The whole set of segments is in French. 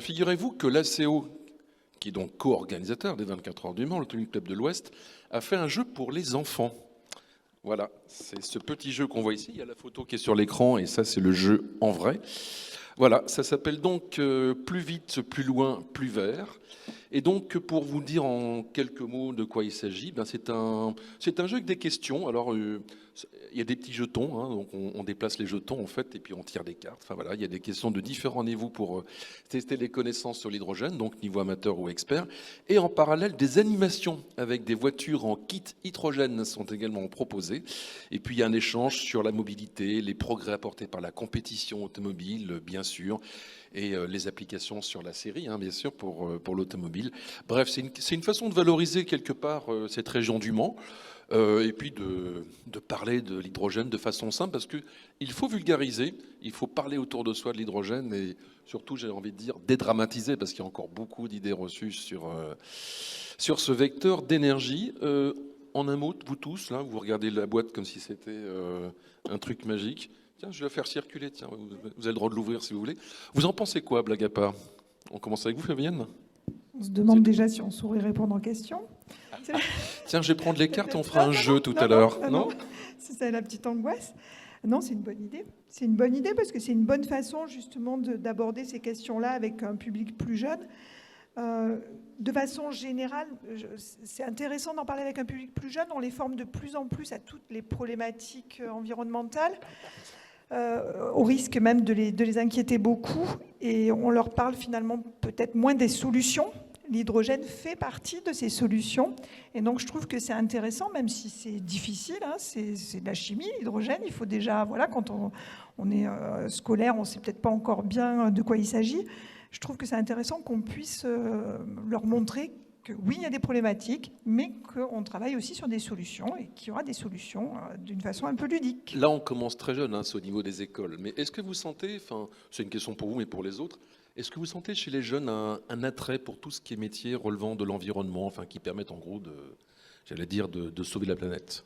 Figurez-vous que l'ACO, qui est donc co-organisateur des 24 heures du Mans, l'Automobile Club de l'Ouest, a fait un jeu pour les enfants. Voilà, c'est ce petit jeu qu'on voit ici. Il y a la photo qui est sur l'écran et ça, c'est le jeu en vrai. Voilà, ça s'appelle donc Plus vite, plus loin, plus vert. Et donc, pour vous dire en quelques mots de quoi il s'agit, ben c'est un jeu avec des questions. Alors, il y a des petits jetons, hein, donc on déplace les jetons en fait, et puis on tire des cartes. Enfin voilà, il y a des questions de différents niveaux pour tester les connaissances sur l'hydrogène, donc niveau amateur ou expert. Et en parallèle, des animations avec des voitures en kit hydrogène sont également proposées. Et puis il y a un échange sur la mobilité, les progrès apportés par la compétition automobile, bien sûr, et les applications sur la série, hein, bien sûr, pour l'automobile. Bref, c'est une façon de valoriser quelque part cette région du Mans, et puis de parler de l'hydrogène de façon simple, parce qu'il faut vulgariser, il faut parler autour de soi de l'hydrogène, et surtout, j'ai envie de dire, dédramatiser, parce qu'il y a encore beaucoup d'idées reçues sur ce vecteur d'énergie. En un mot, vous tous, là, vous regardez la boîte comme si c'était un truc magique. Tiens, je vais la faire circuler. Tiens, vous avez le droit de l'ouvrir si vous voulez. Vous en pensez quoi, blague à part? On commence avec vous, Fabienne. On se demande déjà si on saurait répondre aux questions. Tiens, je vais prendre les cartes, on fera un jeu tout à l'heure. Non, c'est la petite angoisse. Non, c'est une bonne idée. C'est une bonne idée parce que c'est une bonne façon justement d'aborder ces questions-là avec un public plus jeune. De façon générale, c'est intéressant d'en parler avec un public plus jeune. On les forme de plus en plus à toutes les problématiques environnementales, au risque même de les inquiéter beaucoup. Et on leur parle finalement peut-être moins des solutions. L'hydrogène fait partie de ces solutions. Et donc, je trouve que c'est intéressant, même si c'est difficile. Hein, c'est de la chimie, l'hydrogène. Il faut déjà, voilà, quand on est scolaire, on ne sait peut-être pas encore bien de quoi il s'agit. Je trouve que c'est intéressant qu'on puisse leur montrer que oui, il y a des problématiques, mais qu'on travaille aussi sur des solutions et qu'il y aura des solutions d'une façon un peu ludique. Là, on commence très jeune, hein, c'est au niveau des écoles. Mais est-ce que vous sentez, enfin, c'est une question pour vous, mais pour les autres, est-ce que vous sentez chez les jeunes un attrait pour tout ce qui est métier relevant de l'environnement, enfin, qui permettent en gros de sauver la planète?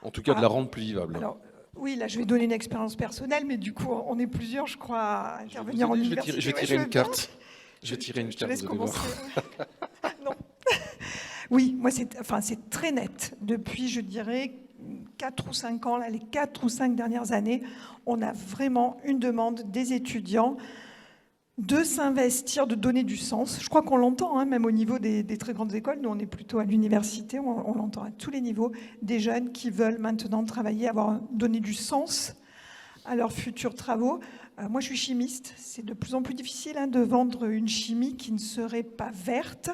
En tout cas, de la rendre plus vivable. Alors, oui, là, je vais donner une expérience personnelle, mais du coup, on est plusieurs, je crois, à intervenir en université. Je vais tirer une carte. Je vais tirer une carte, vous allez voir. Non. Oui, moi, c'est très net. Depuis, je dirais, 4 ou 5 ans, là, les 4 ou 5 dernières années, on a vraiment une demande des étudiants de s'investir, de donner du sens. Je crois qu'on l'entend, hein, même au niveau des très grandes écoles. Nous, on est plutôt à l'université, on l'entend à tous les niveaux. Des jeunes qui veulent maintenant travailler, donner du sens à leurs futurs travaux. Moi, je suis chimiste. C'est de plus en plus difficile de vendre une chimie qui ne serait pas verte.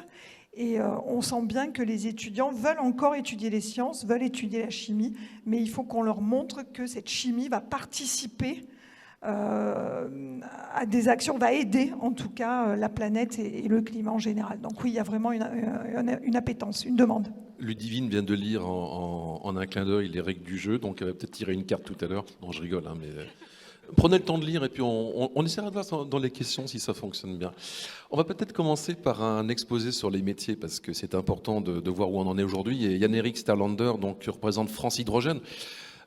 Et on sent bien que les étudiants veulent encore étudier les sciences, veulent étudier la chimie, mais il faut qu'on leur montre que cette chimie va participer à des actions, va aider en tout cas la planète et le climat en général. Donc oui, il y a vraiment une appétence, une demande. Ludivine vient de lire en un clin d'œil les règles du jeu, donc elle va peut-être tirer une carte tout à l'heure. Non, je rigole, hein, mais prenez le temps de lire et puis on essaiera de voir dans les questions si ça fonctionne bien. On va peut-être commencer par un exposé sur les métiers parce que c'est important de voir où on en est aujourd'hui. Et Yann-Éric Sterlander, donc, qui représente France Hydrogène.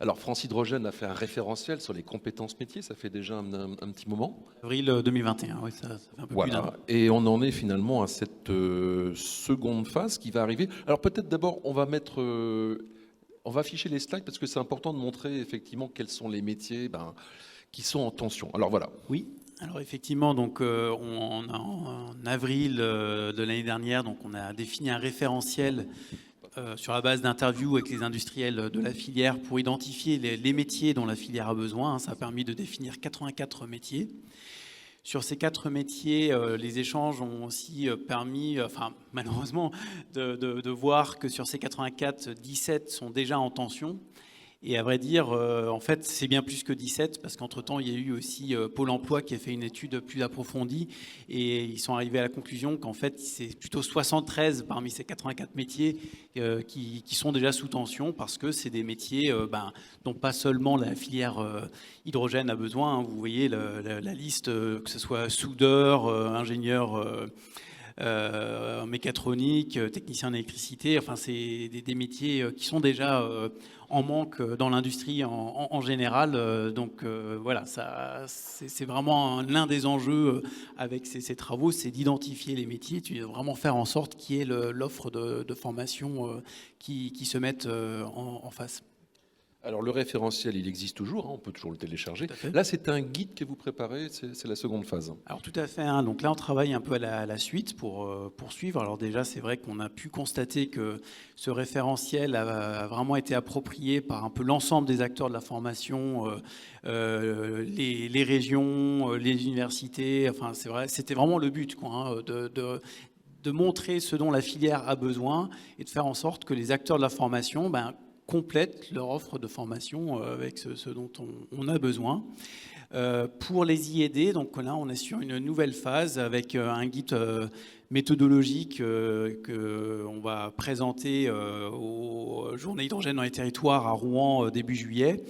Alors, France Hydrogène a fait un référentiel sur les compétences métiers, ça fait déjà un petit moment. Avril 2021, oui, ça fait un peu plus d'un an. Et on en est finalement à cette seconde phase qui va arriver. Alors peut-être d'abord, on va afficher les slides parce que c'est important de montrer effectivement quels sont les métiers qui sont en tension. Alors voilà. Oui. Alors effectivement, donc en avril de l'année dernière, donc on a défini un référentiel sur la base d'interviews avec les industriels de la filière pour identifier les métiers dont la filière a besoin. Ça a permis de définir 84 métiers. Sur ces 4 métiers, les échanges ont aussi permis, malheureusement, de voir que sur ces 84, 17 sont déjà en tension. Et à vrai dire, en fait, c'est bien plus que 17 parce qu'entre-temps, il y a eu aussi Pôle emploi qui a fait une étude plus approfondie et ils sont arrivés à la conclusion qu'en fait, c'est plutôt 73 parmi ces 84 métiers qui sont déjà sous tension parce que c'est des métiers dont pas seulement la filière hydrogène a besoin. Hein. Vous voyez la liste, que ce soit soudeur, ingénieur mécatronique, technicien en électricité. Enfin, c'est des métiers qui sont déjà en manque dans l'industrie en général. Donc voilà, c'est vraiment l'un des enjeux avec ces travaux, c'est d'identifier les métiers, de vraiment faire en sorte qu'il y ait l'offre de formation qui se mette en face. Alors le référentiel, il existe toujours, hein, on peut toujours le télécharger. Tout à fait. Là, c'est un guide que vous préparez, c'est la seconde phase. Alors tout à fait, hein. Donc là on travaille un peu à la suite pour poursuivre. Alors déjà c'est vrai qu'on a pu constater que ce référentiel a vraiment été approprié par un peu l'ensemble des acteurs de la formation, les régions, les universités. Enfin c'est vrai, c'était vraiment le but, quoi, hein, de montrer ce dont la filière a besoin et de faire en sorte que les acteurs de la formation complètent leur offre de formation avec ce dont on a besoin. Pour les IED, donc là on est sur une nouvelle phase avec un guide méthodologique qu'on va présenter aux Journées hydrogène dans les territoires à Rouen début juillet.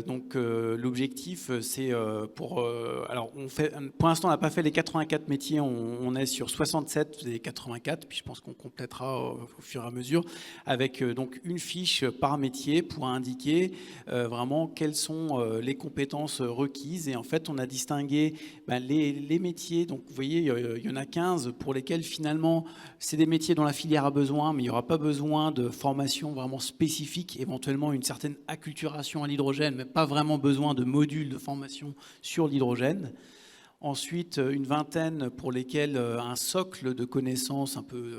Donc l'objectif c'est alors pour l'instant on n'a pas fait les 84 métiers, on est sur 67 des 84, puis je pense qu'on complétera au fur et à mesure avec donc une fiche par métier pour indiquer vraiment quelles sont les compétences requises. Et en fait on a distingué les métiers, donc vous voyez il y en a 15 pour lesquels finalement c'est des métiers dont la filière a besoin, mais il n'y aura pas besoin de formation vraiment spécifique, éventuellement une certaine acculturation à l'hydrogène, mais pas vraiment besoin de modules de formation sur l'hydrogène. Ensuite, une vingtaine pour lesquels un socle de connaissances un peu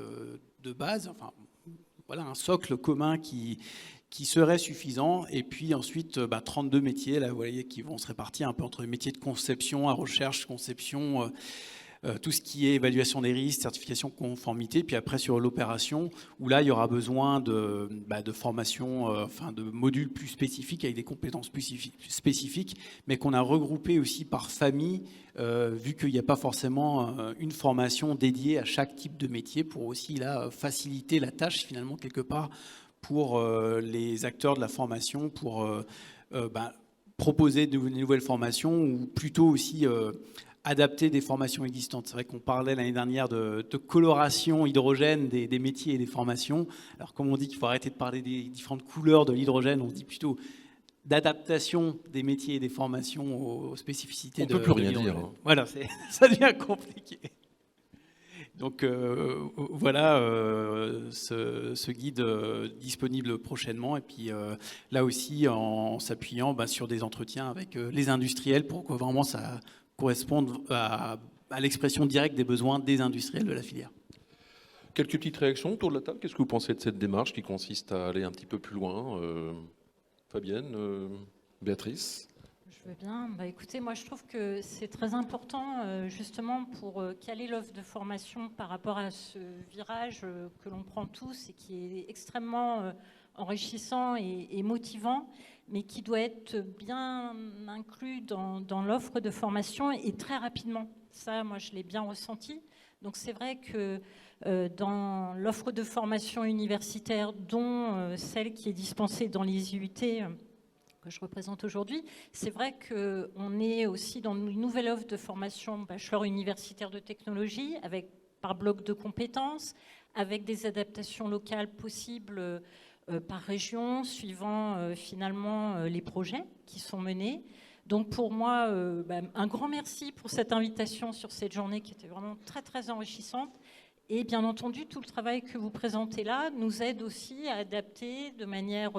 de base, enfin voilà, un socle commun qui serait suffisant. Et puis ensuite, 32 métiers, là, vous voyez, qui vont se répartir un peu entre les métiers de conception, à recherche, conception, tout ce qui est évaluation des risques, certification conformité, puis après sur l'opération, où là il y aura besoin de formation, de modules plus spécifiques avec des compétences plus spécifiques, mais qu'on a regroupé aussi par famille, vu qu'il n'y a pas forcément une formation dédiée à chaque type de métier, pour aussi là faciliter la tâche finalement quelque part pour les acteurs de la formation, pour proposer de nouvelles formations, ou plutôt aussi adapter des formations existantes. C'est vrai qu'on parlait l'année dernière de coloration hydrogène des métiers et des formations. Alors comme on dit qu'il faut arrêter de parler des différentes couleurs de l'hydrogène, on se dit plutôt d'adaptation des métiers et des formations aux spécificités de l'hydrogène. On ne peut plus rien dire. Voilà, ça devient compliqué. Donc voilà ce guide disponible prochainement, et puis là aussi en s'appuyant sur des entretiens avec les industriels pour que vraiment ça corresponde à l'expression directe des besoins des industriels de la filière. Quelques petites réactions autour de la table. Qu'est-ce que vous pensez de cette démarche qui consiste à aller un petit peu plus loin? Fabienne, Béatrice? Je veux bien. Écoutez, moi je trouve que c'est très important justement pour caler l'offre de formation par rapport à ce virage que l'on prend tous et qui est extrêmement enrichissant et motivant, mais qui doit être bien inclus dans l'offre de formation et très rapidement. Ça, moi je l'ai bien ressenti. Donc c'est vrai que dans l'offre de formation universitaire, dont celle qui est dispensée dans les IUT, que je représente aujourd'hui, c'est vrai qu'on est aussi dans une nouvelle offre de formation bachelor universitaire de technologie, par bloc de compétences, avec des adaptations locales possibles par région, suivant finalement les projets qui sont menés. Donc pour moi, un grand merci pour cette invitation sur cette journée qui était vraiment très très enrichissante. Et bien entendu, tout le travail que vous présentez là nous aide aussi à adapter de manière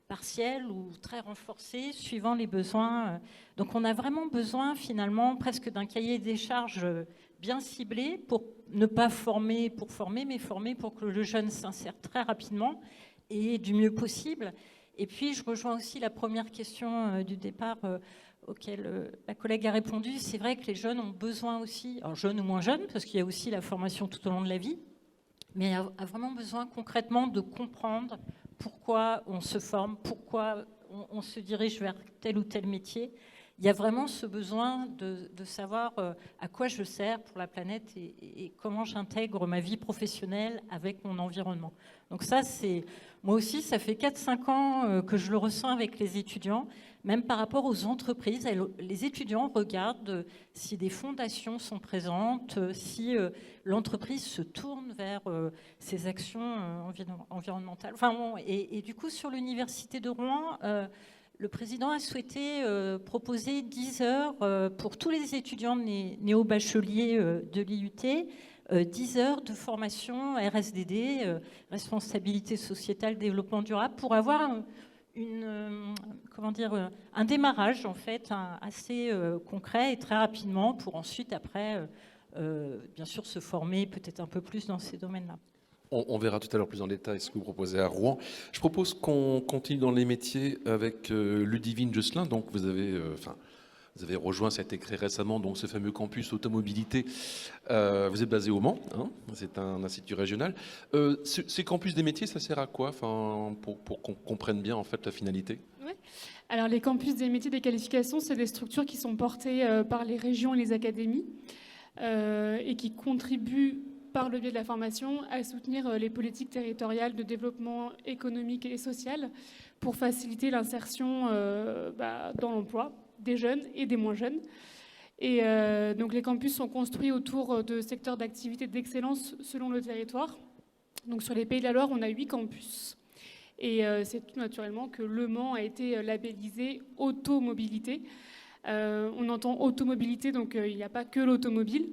partielle ou très renforcée, suivant les besoins. Donc on a vraiment besoin finalement presque d'un cahier des charges bien ciblé pour ne pas former pour former, mais former pour que le jeune s'insère très rapidement et du mieux possible. Et puis je rejoins aussi la première question du départ auquel la collègue a répondu. C'est vrai que les jeunes ont besoin aussi, alors jeunes ou moins jeunes, parce qu'il y a aussi la formation tout au long de la vie, mais a vraiment besoin concrètement de comprendre pourquoi on se forme, pourquoi on se dirige vers tel ou tel métier. il y a vraiment ce besoin de savoir à quoi je sers pour la planète et comment j'intègre ma vie professionnelle avec mon environnement. Donc ça, moi aussi, ça fait 4-5 ans que je le ressens avec les étudiants, même par rapport aux entreprises. Les étudiants regardent si des fondations sont présentes, si l'entreprise se tourne vers ces actions environnementales. Enfin, bon, et du coup, sur l'université de Rouen, le président a souhaité proposer 10 heures pour tous les étudiants néo-bacheliers de l'IUT, 10 heures de formation RSDD, responsabilité sociétale, développement durable, pour avoir un démarrage en fait assez concret et très rapidement pour ensuite après bien sûr se former peut-être un peu plus dans ces domaines-là. On verra tout à l'heure plus en détail ce que vous proposez à Rouen. Je propose qu'on continue dans les métiers avec Ludivine Josselin. Donc vous avez rejoint, ça a été créé récemment, donc ce fameux campus automobilité. Vous êtes basé au Mans, hein, c'est un institut régional. Ces campus des métiers, ça sert à quoi, pour qu'on comprenne bien en fait la finalité? Oui. Alors les campus des métiers des qualifications, c'est des structures qui sont portées par les régions et les académies et qui contribuent par le biais de la formation à soutenir les politiques territoriales de développement économique et social pour faciliter l'insertion dans l'emploi des jeunes et des moins jeunes. Et donc les campus sont construits autour de secteurs d'activité d'excellence selon le territoire. Donc sur les Pays de la Loire, on a 8 campus. Et c'est tout naturellement que Le Mans a été labellisé automobilité. On entend automobilité, donc il n'y a pas que l'automobile.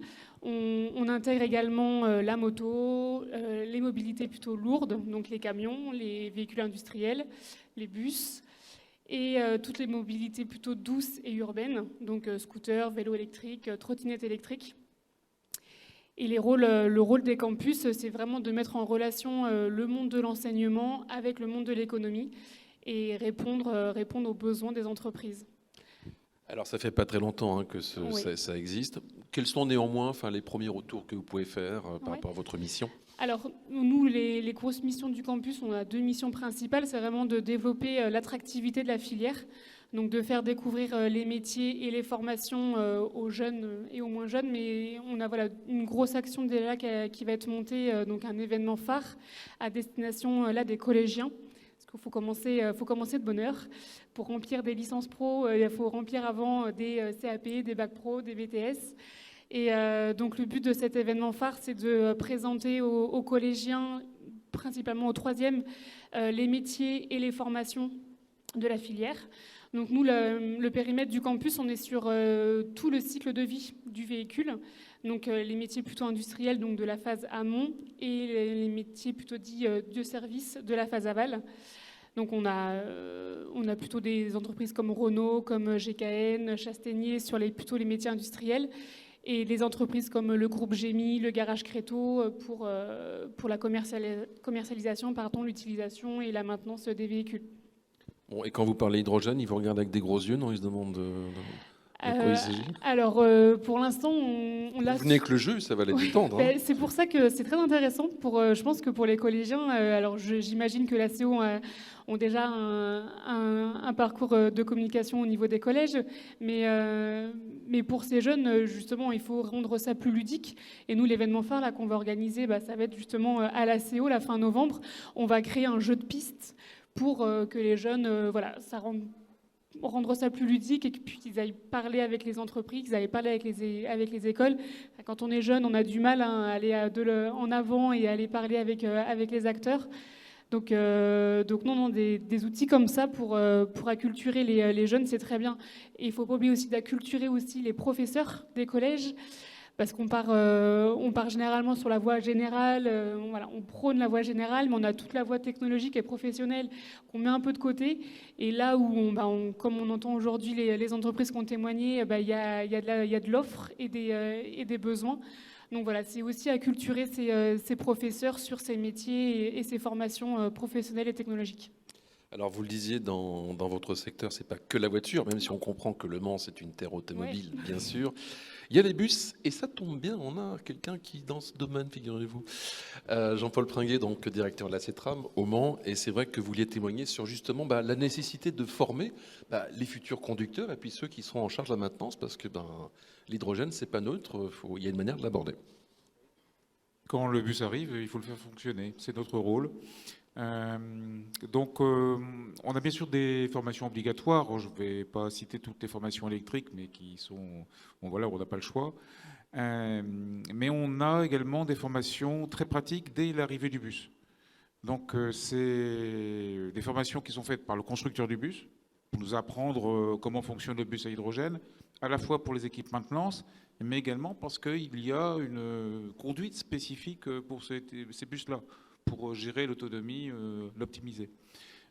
On intègre également la moto, les mobilités plutôt lourdes, donc les camions, les véhicules industriels, les bus, et toutes les mobilités plutôt douces et urbaines, donc scooters, vélos électriques, trottinettes électriques. Et le rôle des campus, c'est vraiment de mettre en relation le monde de l'enseignement avec le monde de l'économie et répondre aux besoins des entreprises. Alors ça fait pas très longtemps que Oui. ça existe. Quels sont néanmoins les premiers retours que vous pouvez faire par rapport à votre mission? Alors, nous, les grosses missions du campus, on a 2 missions principales. C'est vraiment de développer l'attractivité de la filière, donc de faire découvrir les métiers et les formations aux jeunes et aux moins jeunes. Mais on a une grosse action déjà qui va être montée, donc un événement phare à destination des collégiens. Parce qu'il faut commencer de bonne heure. Pour remplir des licences pro, il faut remplir avant des CAP, des bacs pro, des BTS. Et donc le but de cet événement phare, c'est de présenter aux collégiens, principalement aux 3e, les métiers et les formations de la filière. Donc nous, le périmètre du campus, on est sur tout le cycle de vie du véhicule. Donc les métiers plutôt industriels, donc de la phase amont, et les métiers plutôt dits de service de la phase aval. Donc on a plutôt des entreprises comme Renault, comme GKN, Chastaignier sur plutôt les métiers industriels, et les entreprises comme le groupe Gémy, le garage Créteau pour la commercialisation, l'utilisation et la maintenance des véhicules. Bon, et quand vous parlez hydrogène, ils vous regardent avec des gros yeux, non? Ils se demandent de quoi il s'agit? Alors, pour l'instant, on l'a... Vous venez avec le jeu, ça va les détendre. Hein. C'est pour ça que c'est très intéressant. Je pense que pour les collégiens, alors j'imagine que la CO ont déjà un parcours de communication au niveau des collèges, mais pour ces jeunes, justement, il faut rendre ça plus ludique. Et nous, l'événement phare là, qu'on va organiser, ça va être justement à la CO, la fin novembre. On va créer un jeu de pistes pour que les jeunes, ça rendre ça plus ludique et qu'ils aillent parler avec les entreprises, qu'ils aillent parler avec les écoles. Quand on est jeune, on a du mal à aller en avant et à aller parler avec les acteurs. Donc non, des outils comme ça pour acculturer les jeunes, c'est très bien. Et il ne faut pas oublier aussi d'acculturer aussi les professeurs des collèges, parce qu'on part généralement sur la voie générale, on prône la voie générale, mais on a toute la voie technologique et professionnelle qu'on met un peu de côté. Et là où, comme on entend aujourd'hui les entreprises qui ont témoigné, il y a de l'offre et des besoins. Donc voilà, c'est aussi acculturer ces professeurs sur ces métiers et ces formations professionnelles et technologiques. Alors, vous le disiez, dans votre secteur, c'est pas que la voiture, même si on comprend que Le Mans, c'est une terre automobile, bien sûr. Il y a les bus, et ça tombe bien, on a quelqu'un qui, dans ce domaine, figurez-vous, Jean-Paul Pringuet, donc directeur de la CETRAM au Mans, et c'est vrai que vous vouliez témoigner sur justement la nécessité de former les futurs conducteurs et puis ceux qui seront en charge de la maintenance, parce que l'hydrogène, c'est pas neutre, il y a une manière de l'aborder. Quand le bus arrive, il faut le faire fonctionner. C'est notre rôle. Donc, on a bien sûr des formations obligatoires. Je ne vais pas citer toutes les formations électriques, mais qui sont... Bon, voilà, on n'a pas le choix. Mais on a également des formations très pratiques dès l'arrivée du bus. Donc, c'est des formations qui sont faites par le constructeur du bus pour nous apprendre comment fonctionne le bus à hydrogène, à la fois pour les équipes maintenance, mais également parce qu'il y a une conduite spécifique pour ces bus-là, pour gérer l'autonomie, l'optimiser.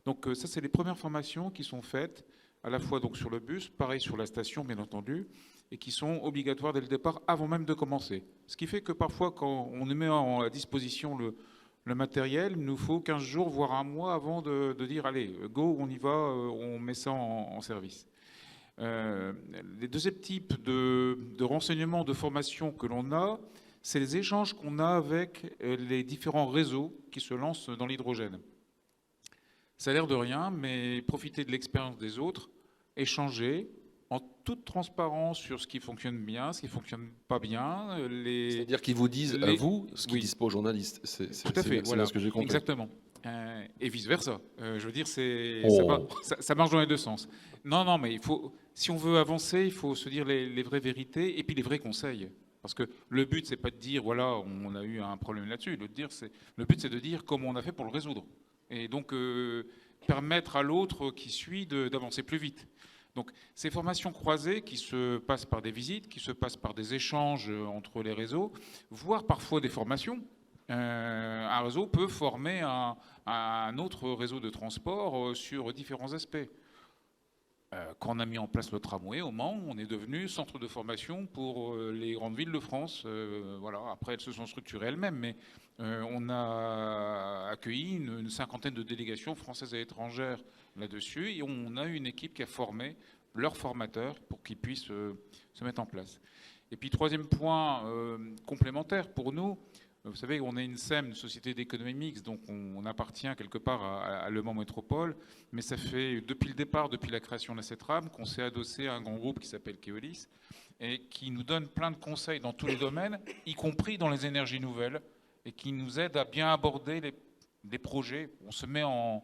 Donc ça, c'est les premières formations qui sont faites, à la fois donc sur le bus, pareil sur la station, bien entendu, et qui sont obligatoires dès le départ, avant même de commencer. Ce qui fait que parfois, quand on met à disposition le matériel, il nous faut 15 jours, voire un mois avant de dire « Allez, go, on y va, on met ça en service ». Les deuxième types de renseignements, de formation que l'on a, c'est les échanges qu'on a avec les différents réseaux qui se lancent dans l'hydrogène. Ça a l'air de rien, mais profiter de l'expérience des autres, échanger en toute transparence sur ce qui fonctionne bien, ce qui ne fonctionne pas bien. C'est-à-dire qu'ils vous disent à vous ce qu'ils disent pas aux journalistes. Tout à fait, voilà, ce que j'ai compris. Exactement. Et vice-versa. Je veux dire, Oh. ça marche dans les deux sens. Non, mais si on veut avancer, il faut se dire les vraies vérités et puis les vrais conseils. Parce que le but, c'est pas de dire, voilà, on a eu un problème là-dessus. Le but, c'est de dire comment on a fait pour le résoudre. Et donc, permettre à l'autre qui suit d'avancer plus vite. Donc, ces formations croisées qui se passent par des visites, qui se passent par des échanges entre les réseaux, voire parfois des formations. Un réseau peut former un autre réseau de transport sur différents aspects. Quand on a mis en place le tramway au Mans, on est devenu centre de formation pour les grandes villes de France. Voilà. Après, elles se sont structurées elles-mêmes, mais on a accueilli une cinquantaine de délégations françaises et étrangères là-dessus, et on a eu une équipe qui a formé leurs formateurs pour qu'ils puissent se mettre en place. Et puis, troisième point complémentaire pour nous, vous savez, on est une SEM, une société d'économie mixte, donc on appartient quelque part à Le Mans Métropole, mais ça fait depuis le départ, depuis la création de la CETRAM, qu'on s'est adossé à un grand groupe qui s'appelle Keolis, et qui nous donne plein de conseils dans tous les domaines, y compris dans les énergies nouvelles, et qui nous aide à bien aborder les projets. On se met en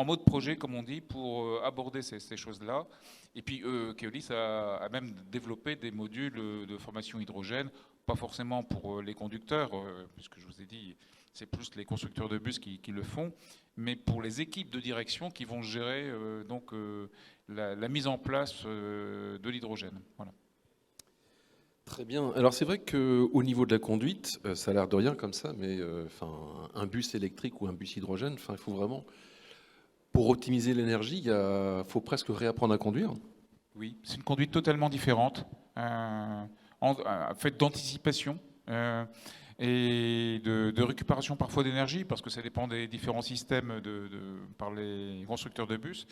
mode projet, comme on dit, pour aborder ces choses-là. Et puis, Keolis a même développé des modules de formation hydrogène, pas forcément pour les conducteurs, puisque je vous ai dit, c'est plus les constructeurs de bus qui le font, mais pour les équipes de direction qui vont gérer la mise en place de l'hydrogène. Voilà. Très bien. Alors c'est vrai qu'au niveau de la conduite, ça a l'air de rien comme ça, mais un bus électrique ou un bus hydrogène, il faut vraiment, pour optimiser l'énergie, il faut presque réapprendre à conduire. Oui, c'est une conduite totalement différente. Fait d'anticipation et de récupération parfois d'énergie, parce que ça dépend des différents systèmes par les constructeurs de bus,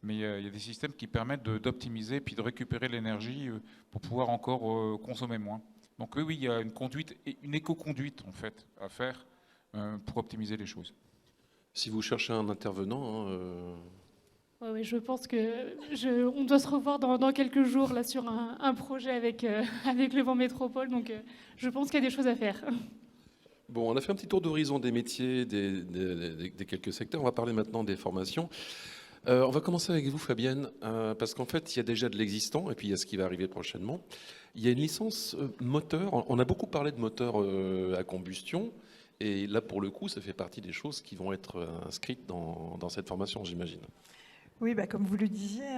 mais il y a des systèmes qui permettent d'optimiser puis de récupérer l'énergie pour pouvoir encore consommer moins. Donc oui, il y a une conduite, une éco-conduite en fait à faire pour optimiser les choses. Si vous cherchez un intervenant... Oui, je pense qu'on doit se revoir dans quelques jours là, sur un projet avec Le Mans Métropole, donc je pense qu'il y a des choses à faire. Bon, on a fait un petit tour d'horizon des métiers, des quelques secteurs. On va parler maintenant des formations. On va commencer avec vous, Fabienne, parce qu'en fait, il y a déjà de l'existant, et puis il y a ce qui va arriver prochainement. Il y a une licence moteur. On a beaucoup parlé de moteur à combustion, et là, pour le coup, ça fait partie des choses qui vont être inscrites dans cette formation, j'imagine. Oui, comme vous le disiez,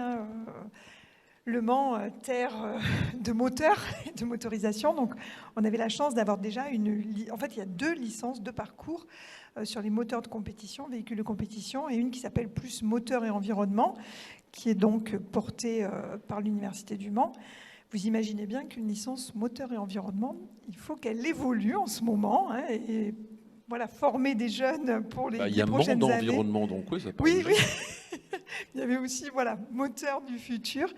Le Mans, terre de moteurs, de motorisation. Donc, on avait la chance d'avoir déjà en fait, il y a 2 licences, 2 parcours sur les moteurs de compétition, véhicules de compétition, et une qui s'appelle plus moteur et environnement, qui est donc portée par l'Université du Mans. Vous imaginez bien qu'une licence moteur et environnement, il faut qu'elle évolue en ce moment, et voilà, former des jeunes pour les prochaines années. Il y a Mans d'environnement, donc oui, ça peut Oui. Il y avait aussi, voilà, moteur du futur.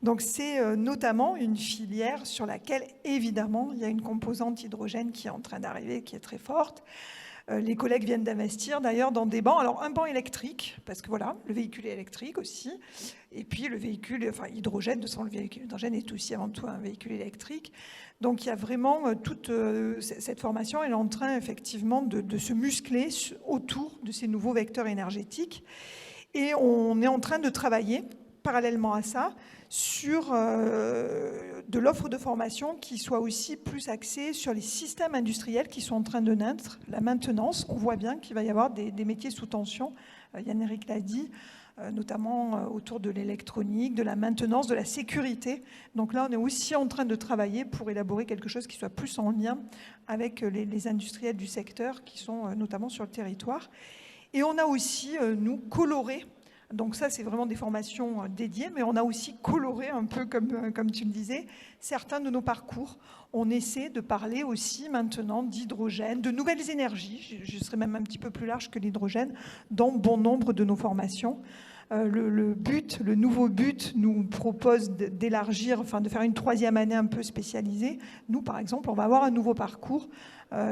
Donc c'est notamment une filière sur laquelle, évidemment, il y a une composante hydrogène qui est en train d'arriver, qui est très forte. Les collègues viennent d'investir d'ailleurs dans des bancs. Alors un banc électrique, parce que voilà, le véhicule est électrique aussi. Et puis le véhicule, enfin hydrogène, de toute façon le véhicule hydrogène est aussi avant tout un véhicule électrique. Donc il y a vraiment toute cette formation, elle est en train effectivement de se muscler autour de ces nouveaux vecteurs énergétiques. Et on est en train de travailler parallèlement à ça sur de l'offre de formation qui soit aussi plus axée sur les systèmes industriels qui sont en train de naître, la maintenance. On voit bien qu'il va y avoir des métiers sous tension, Yann-Éric l'a dit, notamment autour de l'électronique, de la maintenance, de la sécurité. Donc là, on est aussi en train de travailler pour élaborer quelque chose qui soit plus en lien avec les industriels du secteur qui sont notamment sur le territoire. Et on a aussi, nous, coloré. Donc ça, c'est vraiment des formations dédiées, mais on a aussi coloré un peu, comme tu le disais, certains de nos parcours. On essaie de parler aussi maintenant d'hydrogène, de nouvelles énergies, je serais même un petit peu plus large que l'hydrogène, dans bon nombre de nos formations. Le nouveau but nous propose d'élargir, enfin de faire une 3e année un peu spécialisée. Nous, par exemple, on va avoir un nouveau parcours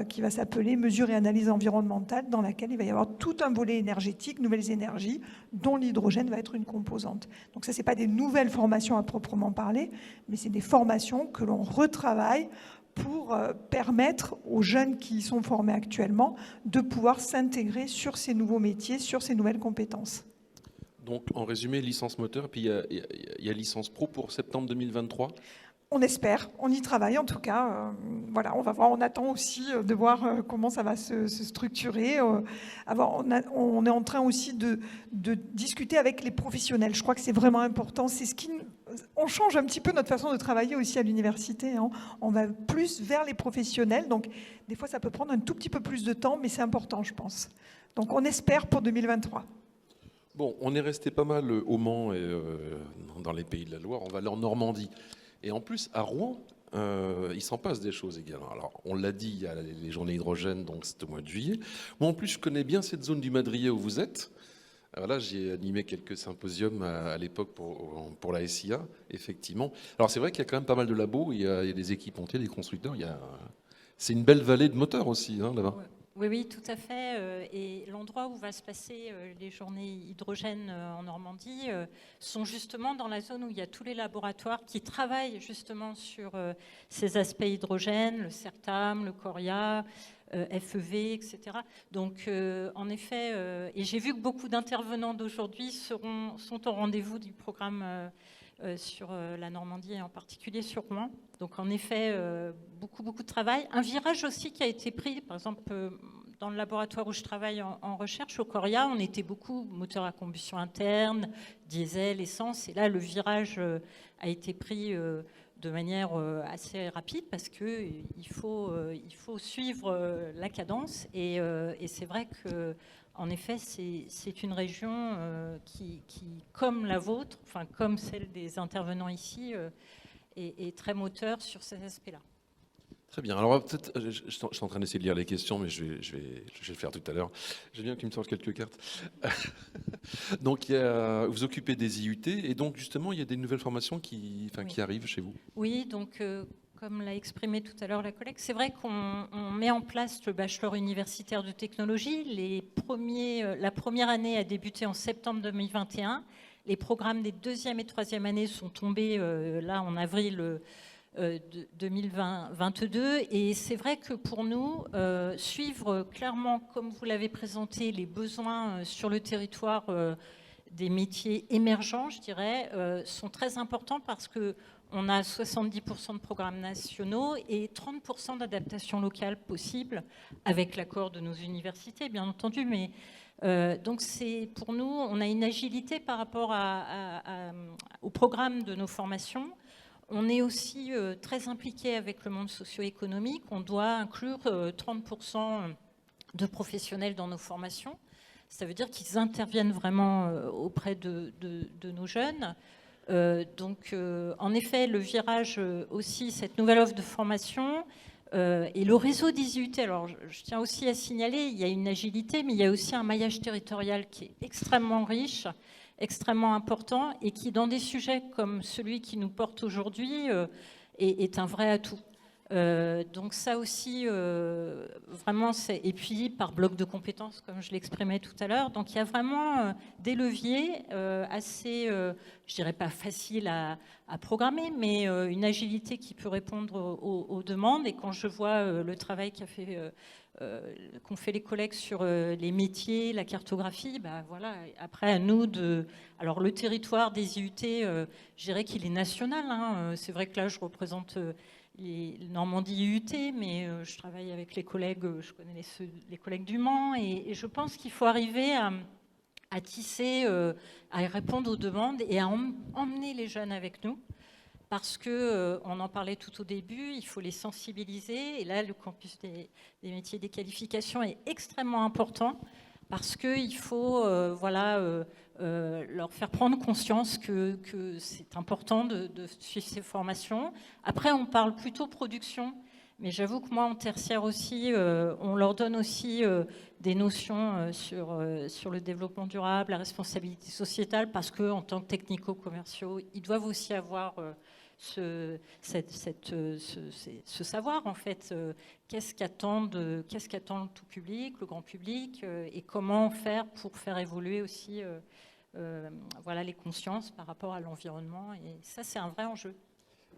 qui va s'appeler mesure et analyse environnementale, dans laquelle il va y avoir tout un volet énergétique, nouvelles énergies, dont l'hydrogène va être une composante. Donc ça, ce n'est pas des nouvelles formations à proprement parler, mais c'est des formations que l'on retravaille pour permettre aux jeunes qui y sont formés actuellement de pouvoir s'intégrer sur ces nouveaux métiers, sur ces nouvelles compétences. Donc, en résumé, licence moteur, puis il y a licence pro pour septembre 2023. On espère, on y travaille en tout cas. Voilà, on va voir, on attend aussi de voir comment ça va se structurer. On est en train aussi de discuter avec les professionnels. Je crois que c'est vraiment important. On change un petit peu notre façon de travailler aussi à l'université. Hein. On va plus vers les professionnels. Donc, des fois, ça peut prendre un tout petit peu plus de temps, mais c'est important, je pense. Donc, on espère pour 2023. Bon, on est resté pas mal au Mans et dans les Pays de la Loire. On va aller en Normandie. Et en plus, à Rouen, il s'en passe des choses également. Alors, on l'a dit, il y a les journées hydrogène, donc c'est au mois de juillet. Moi, en plus, je connais bien cette zone du Madrier où vous êtes. Alors là, j'ai animé quelques symposiums à l'époque pour la SIA, effectivement. Alors, c'est vrai qu'il y a quand même pas mal de labos, il y a des équipementiers, des constructeurs. C'est une belle vallée de moteurs aussi, hein, là-bas. Oui, oui, tout à fait. Et l'endroit où va se passer les journées hydrogène en Normandie sont justement dans la zone où il y a tous les laboratoires qui travaillent justement sur ces aspects hydrogène, le CERTAM, le CORIA, FEV, etc. Donc, en effet, et j'ai vu que beaucoup d'intervenants d'aujourd'hui sont au rendez-vous du programme sur la Normandie et en particulier sur Rouen. Donc en effet, beaucoup de travail. Un virage aussi qui a été pris, par exemple, dans le laboratoire où je travaille en recherche, au Coria, on était beaucoup moteur à combustion interne, diesel, essence. Et là, le virage a été pris de manière assez rapide parce qu'il faut suivre la cadence. Et c'est vrai que en effet, c'est une région qui, comme la vôtre, enfin comme celle des intervenants ici, est très moteur sur ces aspects-là. Très bien. Alors peut-être, je suis en train d'essayer de lire les questions, mais je vais le faire tout à l'heure. J'aime bien qu'il me sorte quelques cartes. Donc vous occupez des IUT, et donc justement, il y a des nouvelles formations qui arrivent chez vous. Oui, donc comme l'a exprimé tout à l'heure la collègue, c'est vrai qu'on met en place le bachelor universitaire de technologie. La première année a débuté en septembre 2021. Les programmes des 2e et 3e années sont tombés là en avril 2022. Et c'est vrai que pour nous, suivre clairement, comme vous l'avez présenté, les besoins sur le territoire des métiers émergents, je dirais, sont très importants parce qu'on a 70% de programmes nationaux et 30% d'adaptation locale possible avec l'accord de nos universités, bien entendu. Mais donc pour nous, on a une agilité par rapport au programme de nos formations. On est aussi très impliqué avec le monde socio-économique. On doit inclure 30% de professionnels dans nos formations. Ça veut dire qu'ils interviennent vraiment auprès de nos jeunes. Donc, en effet, le virage aussi, cette nouvelle offre de formation et le réseau des IUT. Alors, je tiens aussi à signaler, il y a une agilité, mais il y a aussi un maillage territorial qui est extrêmement riche. extrêmement important et qui, dans des sujets comme celui qui nous porte aujourd'hui, est un vrai atout. Donc ça aussi, vraiment, et puis par bloc de compétences, comme je l'exprimais tout à l'heure. Donc il y a vraiment des leviers assez, je dirais pas faciles à programmer, mais une agilité qui peut répondre aux demandes. Et quand je vois le travail qu'ont fait les collègues sur les métiers, la cartographie, bah voilà, après à nous de... Alors le territoire des IUT, je dirais qu'il est national, hein. C'est vrai que là je représente... les Normandie IUT, mais je travaille avec les collègues, je connais les collègues du Mans, et je pense qu'il faut arriver à tisser, à répondre aux demandes et à emmener les jeunes avec nous, parce que on en parlait tout au début, il faut les sensibiliser, et là le campus des métiers et des qualifications est extrêmement important, parce qu'il faut leur faire prendre conscience que c'est important de suivre ces formations. Après, on parle plutôt production, mais j'avoue que moi, en tertiaire aussi, on leur donne aussi des notions sur le développement durable, la responsabilité sociétale, parce qu'en tant que technico-commerciaux, ils doivent aussi avoir ce savoir, en fait, qu'est-ce qu'attend le tout public, le grand public, et comment faire pour faire évoluer aussi les consciences par rapport à l'environnement. Et ça, c'est un vrai enjeu.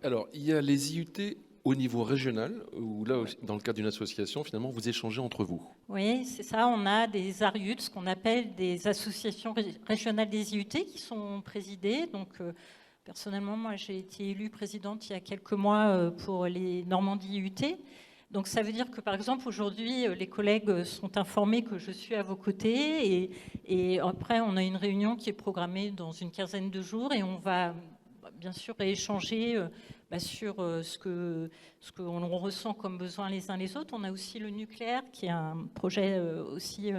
Alors, il y a les IUT au niveau régional, où là, dans le cadre d'une association, finalement, vous échangez entre vous. Oui, c'est ça. On a des ARIUT, ce qu'on appelle des associations régionales des IUT, qui sont présidées. Donc, personnellement, moi, j'ai été élue présidente il y a quelques mois pour les Normandie IUT. Donc, ça veut dire que, par exemple, aujourd'hui, les collègues sont informés que je suis à vos côtés. Et après, on a une réunion qui est programmée dans une quinzaine de jours. Et on va, bien sûr, échanger sur ce qu'on ressent comme besoin les uns les autres. On a aussi le nucléaire, qui est un projet aussi...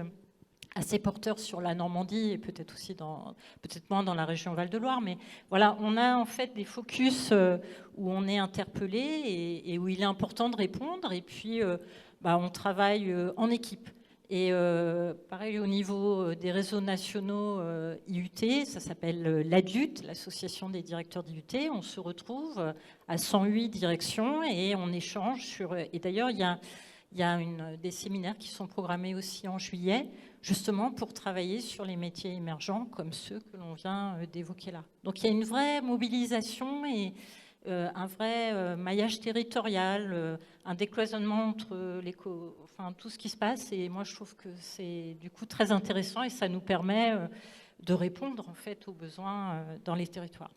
assez porteur sur la Normandie et peut-être aussi peut-être moins dans la région Val-de-Loire. Mais voilà, on a en fait des focus où on est interpellé et où il est important de répondre. Et puis, on travaille en équipe. Et pareil, au niveau des réseaux nationaux IUT, ça s'appelle l'ADUT, l'Association des directeurs d'IUT. On se retrouve à 108 directions et on échange sur... Et d'ailleurs, il y a des séminaires qui sont programmés aussi en juillet, justement pour travailler sur les métiers émergents comme ceux que l'on vient d'évoquer là. Donc il y a une vraie mobilisation et un vrai maillage territorial, un décloisonnement entre tout ce qui se passe. Et moi, je trouve que c'est du coup très intéressant et ça nous permet de répondre en fait aux besoins dans les territoires.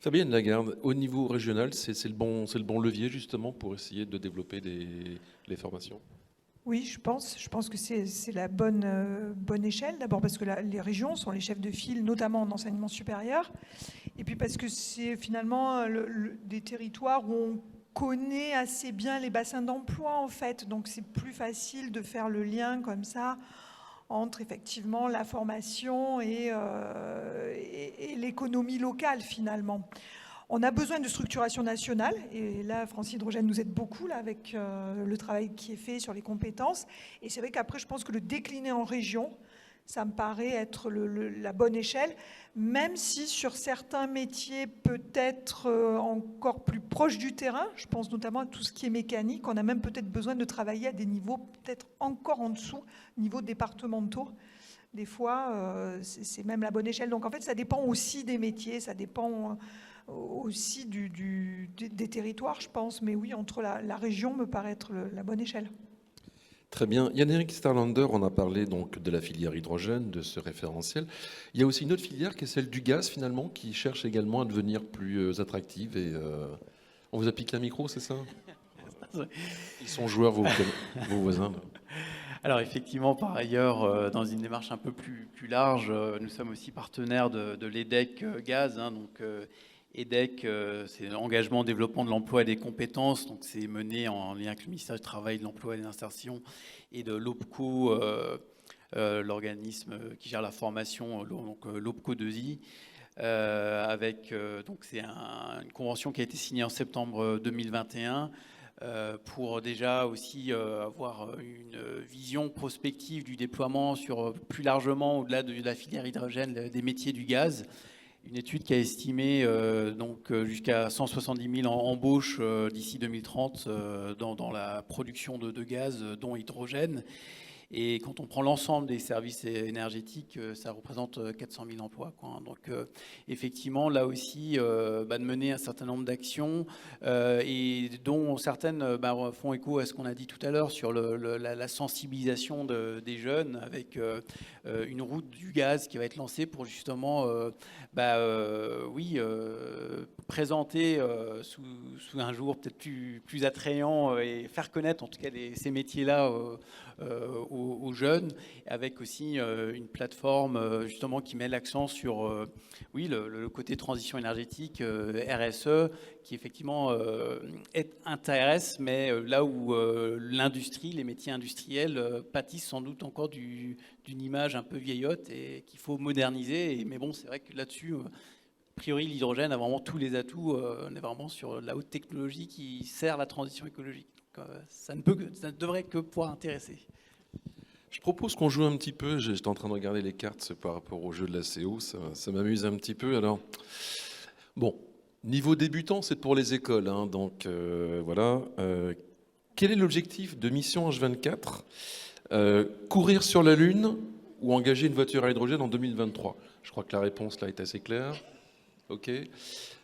Fabienne Lagarde, au niveau régional, c'est le bon levier justement pour essayer de développer les formations? Oui, je pense que c'est la bonne échelle. D'abord parce que les régions sont les chefs de file, notamment en enseignement supérieur. Et puis parce que c'est finalement des territoires où on connaît assez bien les bassins d'emploi, en fait. Donc c'est plus facile de faire le lien comme ça entre effectivement la formation et l'économie locale, finalement. On a besoin de structuration nationale, et là, France Hydrogène nous aide beaucoup là, avec le travail qui est fait sur les compétences. Et c'est vrai qu'après, je pense que le décliner en région, ça me paraît être la bonne échelle, même si sur certains métiers peut-être encore plus proches du terrain, je pense notamment à tout ce qui est mécanique, on a même peut-être besoin de travailler à des niveaux peut-être encore en dessous, niveaux départementaux. Des fois, c'est même la bonne échelle. Donc en fait, ça dépend aussi des métiers, ça dépend aussi des territoires, je pense. Mais oui, entre la région me paraît être la bonne échelle. Très bien. Yann-Éric Starlander, on a parlé donc de la filière hydrogène, de ce référentiel. Il y a aussi une autre filière qui est celle du gaz, finalement, qui cherche également à devenir plus attractive. Et on vous a piqué un micro, c'est ça? Ils sont joueurs, vos voisins. Alors effectivement, par ailleurs, dans une démarche un peu plus large, nous sommes aussi partenaires de l'EDEC Gaz. Donc EDEC, c'est l'engagement, développement de l'emploi et des compétences. Donc c'est mené en lien avec le ministère du Travail, de l'Emploi et de l'Insertion et de l'OPCO, l'organisme qui gère la formation, donc l'OPCO 2I. Donc c'est une convention qui a été signée en septembre 2021. pour déjà aussi avoir une vision prospective du déploiement sur plus largement, au-delà de la filière hydrogène, des métiers du gaz. Une étude qui a estimé jusqu'à 170 000 embauches d'ici 2030 dans la production de gaz, dont hydrogène. Et quand on prend l'ensemble des services énergétiques, ça représente 400 000 emplois, quoi. Donc effectivement, là aussi, de mener un certain nombre d'actions et dont certaines font écho à ce qu'on a dit tout à l'heure sur la sensibilisation des jeunes, avec une route du gaz qui va être lancée pour justement présenter sous un jour peut-être plus attrayant et faire connaître en tout cas ces métiers-là aux jeunes, avec aussi une plateforme justement qui met l'accent sur le côté transition énergétique, RSE, qui effectivement intéresse, mais là où l'industrie, les métiers industriels pâtissent sans doute encore d'une image un peu vieillotte et qu'il faut moderniser. Mais bon, c'est vrai que là-dessus, a priori, l'hydrogène a vraiment tous les atouts. On est vraiment sur la haute technologie qui sert la transition écologique. Donc, ça ne devrait que pouvoir intéresser. Je propose qu'on joue un petit peu. J'étais en train de regarder les cartes par rapport au jeu de la CO. Ça m'amuse un petit peu. Alors, bon, niveau débutant, c'est pour les écoles. Hein, donc, voilà. Quel est l'objectif de Mission H24 ? Courir sur la Lune ou engager une voiture à hydrogène en 2023 ? Je crois que la réponse là est assez claire. OK.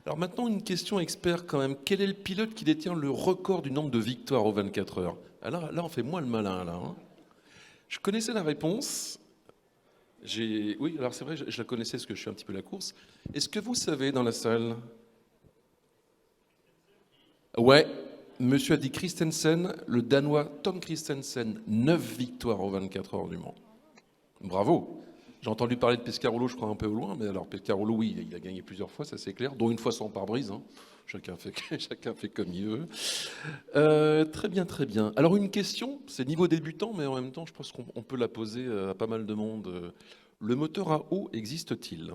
Alors maintenant, une question expert quand même. Quel est le pilote qui détient le record du nombre de victoires aux 24 heures ? Alors, là, on fait moins le malin, là. Hein. Je connaissais la réponse. Oui, alors c'est vrai, je la connaissais parce que je suis un petit peu la course. Est-ce que vous savez dans la salle ? Ouais, monsieur a dit Christensen, le Danois Tom Christensen, 9 victoires aux 24 heures du Mans. Bravo. J'ai entendu parler de Pescarolo, je crois un peu au loin, mais alors Pescarolo, oui, il a gagné plusieurs fois, ça c'est clair, dont une fois sans pare-brise. Hein. Chacun fait comme il veut. Très bien, très bien. Alors une question, c'est niveau débutant, mais en même temps, je pense qu'on peut la poser à pas mal de monde. Le moteur à eau existe-t-il ?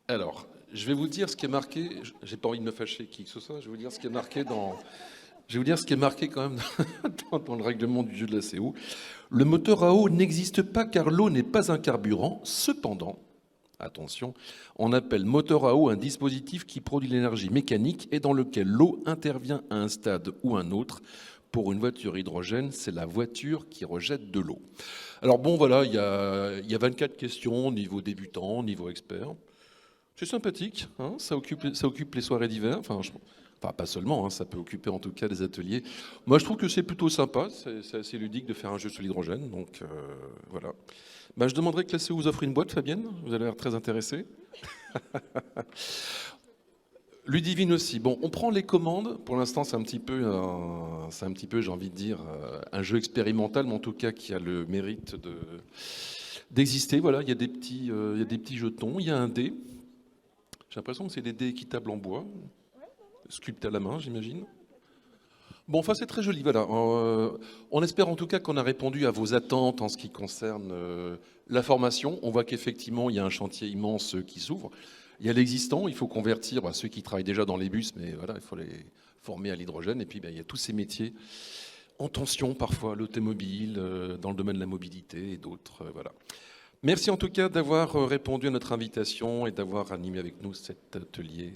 Alors, je vais vous dire ce qui est marqué. J'ai pas envie de me fâcher qui que ce soit. Je vais vous dire ce qui est marqué quand même dans le règlement du jeu de la CO. Le moteur à eau n'existe pas car l'eau n'est pas un carburant. Cependant, attention, on appelle moteur à eau un dispositif qui produit l'énergie mécanique et dans lequel l'eau intervient à un stade ou un autre. Pour une voiture hydrogène, c'est la voiture qui rejette de l'eau. Alors bon, voilà, il y a 24 questions, niveau débutant, niveau expert. C'est sympathique, hein, ça occupe les soirées d'hiver. Enfin, pas seulement, hein, ça peut occuper en tout cas des ateliers. Moi, je trouve que c'est plutôt sympa, c'est assez ludique de faire un jeu sur l'hydrogène. Donc, voilà. Je demanderais que la CO vous offre une boîte, Fabienne. Vous avez l'air très intéressée. Ludivine aussi. Bon, on prend les commandes. Pour l'instant, c'est un petit peu, j'ai envie de dire, un jeu expérimental, mais en tout cas qui a le mérite d'exister. Voilà, il y a des petits jetons, il y a un dé. J'ai l'impression que c'est des dés équitables en bois, sculptés à la main, j'imagine. Bon, enfin, c'est très joli. Voilà. On espère en tout cas qu'on a répondu à vos attentes en ce qui concerne la formation. On voit qu'effectivement, il y a un chantier immense qui s'ouvre. Il y a l'existant, il faut convertir ceux qui travaillent déjà dans les bus, mais voilà, il faut les former à l'hydrogène. Et puis, il y a tous ces métiers en tension, parfois, l'automobile, dans le domaine de la mobilité et d'autres. Voilà. Merci en tout cas d'avoir répondu à notre invitation et d'avoir animé avec nous cet atelier.